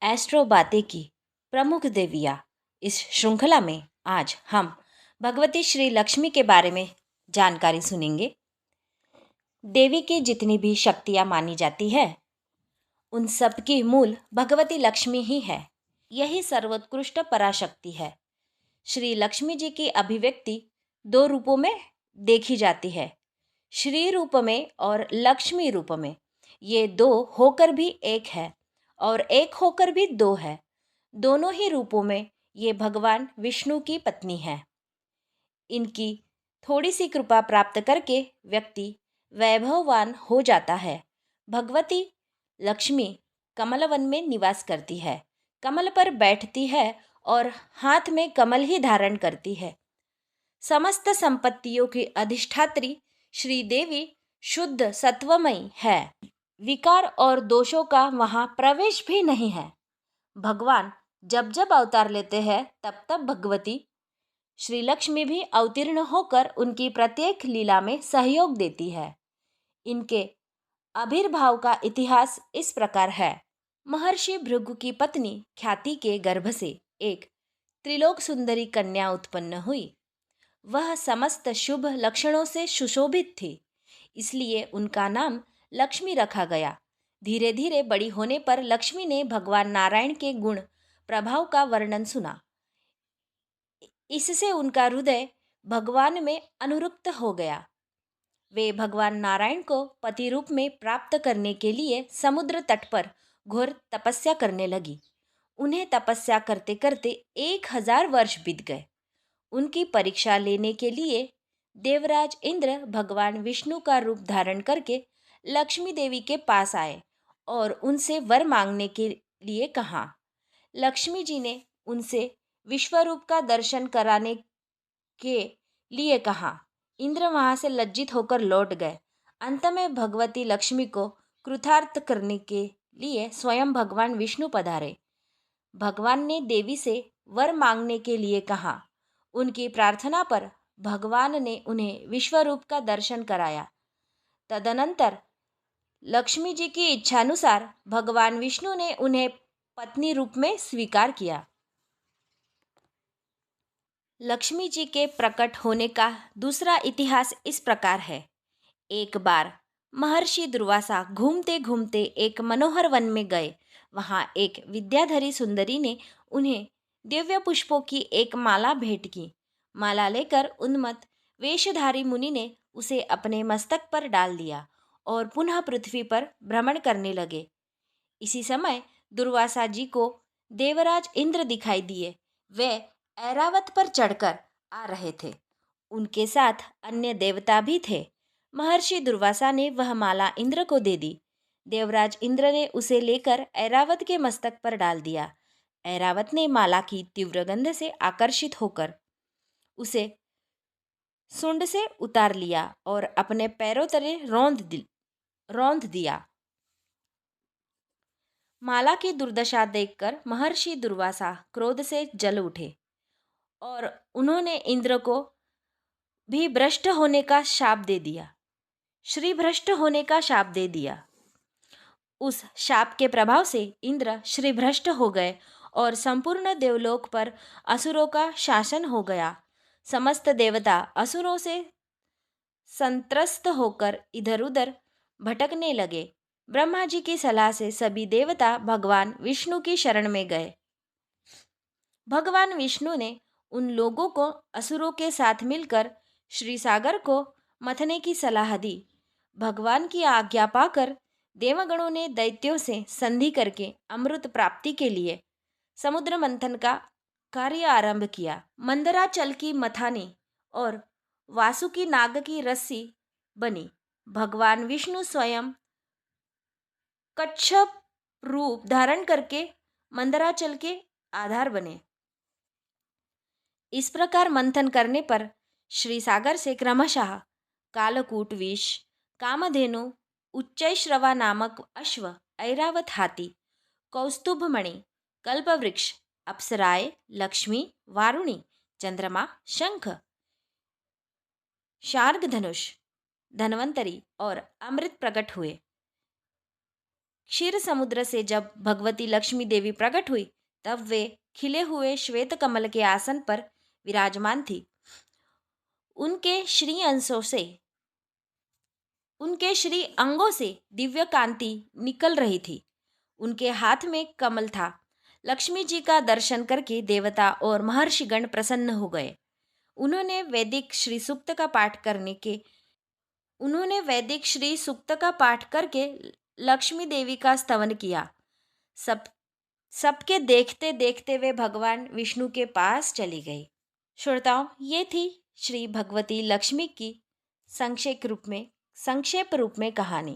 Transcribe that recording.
Astro बातें की प्रमुख देवियाँ। इस श्रृंखला में आज हम भगवती श्री लक्ष्मी के बारे में जानकारी सुनेंगे। देवी की जितनी भी शक्तियाँ मानी जाती है उन सब की मूल भगवती लक्ष्मी ही है। यही सर्वोत्कृष्ट पराशक्ति है। श्री लक्ष्मी जी की अभिव्यक्ति दो रूपों में देखी जाती है, श्री रूप में और लक्ष्मी रूप में। ये दो होकर भी एक है और एक होकर भी दो है। दोनों ही रूपों में ये भगवान विष्णु की पत्नी है। इनकी थोड़ी सी कृपा प्राप्त करके व्यक्ति वैभववान हो जाता है। भगवती लक्ष्मी कमलवन में निवास करती है, कमल पर बैठती है और हाथ में कमल ही धारण करती है। समस्त संपत्तियों की अधिष्ठात्री श्री देवी शुद्ध सत्वमयी है। विकार और दोषों का वहाँ प्रवेश भी नहीं है। भगवान जब जब अवतार लेते हैं तब तब भगवती श्री लक्ष्मी भी अवतीर्ण होकर उनकी प्रत्येक लीला में सहयोग देती है। इनके आविर्भाव का इतिहास इस प्रकार है। महर्षि भृगु की पत्नी ख्याति के गर्भ से एक त्रिलोक सुंदरी कन्या उत्पन्न हुई। वह समस्त शुभ लक्षणों से सुशोभित थी, इसलिए उनका नाम लक्ष्मी रखा गया। धीरे धीरे बड़ी होने पर लक्ष्मी ने भगवान नारायण के गुण प्रभाव का वर्णन सुना। इससे उनका हृदय भगवान में अनुरक्त हो गया। वे भगवान नारायण को पति रूप में प्राप्त करने के लिए समुद्र तट पर घोर तपस्या करने लगी। उन्हें तपस्या करते करते 1000 वर्ष बीत गए। उनकी परीक्षा लेने के लिए देवराज इंद्र भगवान विष्णु का रूप धारण करके लक्ष्मी देवी के पास आए और उनसे वर मांगने के लिए कहा। लक्ष्मी जी ने उनसे विश्वरूप का दर्शन कराने के लिए कहा। इंद्र वहां से लज्जित होकर लौट गए। अंत में भगवती लक्ष्मी को कृतार्थ करने के लिए स्वयं भगवान विष्णु पधारे। भगवान ने देवी से वर मांगने के लिए कहा। उनकी प्रार्थना पर भगवान ने उन्हें विश्वरूप का दर्शन कराया। तदनंतर लक्ष्मी जी की इच्छानुसार भगवान विष्णु ने उन्हें पत्नी रूप में स्वीकार किया। लक्ष्मी जी के प्रकट होने का दूसरा इतिहास इस प्रकार है। एक बार महर्षि दुर्वासा घूमते घूमते एक मनोहर वन में गए। वहां एक विद्याधरी सुंदरी ने उन्हें दिव्य पुष्पों की एक माला भेंट की। माला लेकर उन्मत्त वेशधारी मुनि ने उसे अपने मस्तक पर डाल दिया और पुनः पृथ्वी पर भ्रमण करने लगे। इसी समय दुर्वासा जी को देवराज इंद्र दिखाई दिए। वे ऐरावत पर चढ़कर आ रहे थे। उनके साथ अन्य देवता भी थे। महर्षि दुर्वासा ने वह माला इंद्र को दे दी। देवराज इंद्र ने उसे लेकर ऐरावत के मस्तक पर डाल दिया। ऐरावत ने माला की तीव्र गंध से आकर्षित होकर उसे सूंड से उतार लिया और अपने पैरों तले रौंद दिया। माला की दुर्दशा देखकर महर्षि दुर्वासा क्रोध से जल उठे और उन्होंने इंद्र को भी भ्रष्ट होने का शाप दे दिया। श्री भ्रष्ट होने का शाप दे दिया। उस शाप के प्रभाव से इंद्र श्री भ्रष्ट हो गए और संपूर्ण देवलोक पर असुरों का शासन हो गया। समस्त देवता असुरों से संत्रस्त होकर इधर उधर भटकने लगे। ब्रह्मा जी की सलाह से सभी देवता भगवान विष्णु की शरण में गए। भगवान विष्णु ने उन लोगों को असुरों के साथ मिलकर श्री सागर को मथने की सलाह दी। भगवान की आज्ञा पाकर देवगणों ने दैत्यों से संधि करके अमृत प्राप्ति के लिए समुद्र मंथन का कार्य आरंभ किया। मंदराचल की मथानी और वासुकी नाग की रस्सी बनी। भगवान विष्णु स्वयं कच्छप रूप धारण करके मंदराचल के आधार बने। इस प्रकार मंथन करने पर श्री सागर से क्रमशः कालकूट विष, कामधेनु, उच्चैश्रवा नामक अश्व, ऐरावत हाथी, कौस्तुभमणि, कल्पवृक्ष, अप्सराएं, लक्ष्मी, वारुणी, चंद्रमा, शंख, शार्ग धनुष, धन्वंतरी और अमृत प्रकट हुए। क्षीर समुद्र से जब भगवती लक्ष्मी देवी प्रकट हुई तब वे खिले हुए श्वेत कमल के आसन पर विराजमान थी। उनके श्री अंशों से उनके श्री अंगों से दिव्य कांति निकल रही थी। उनके हाथ में कमल था। लक्ष्मी जी का दर्शन करके देवता और महर्षिगण प्रसन्न हो गए। उन्होंने वैदिक श्री सूक्त का पाठ करने के उन्होंने वैदिक श्री सूक्त का पाठ करके लक्ष्मी देवी का स्तवन किया। सब सबके देखते देखते वे भगवान विष्णु के पास चली गई। श्रोताओं, ये थी श्री भगवती लक्ष्मी की संक्षेप रूप में कहानी।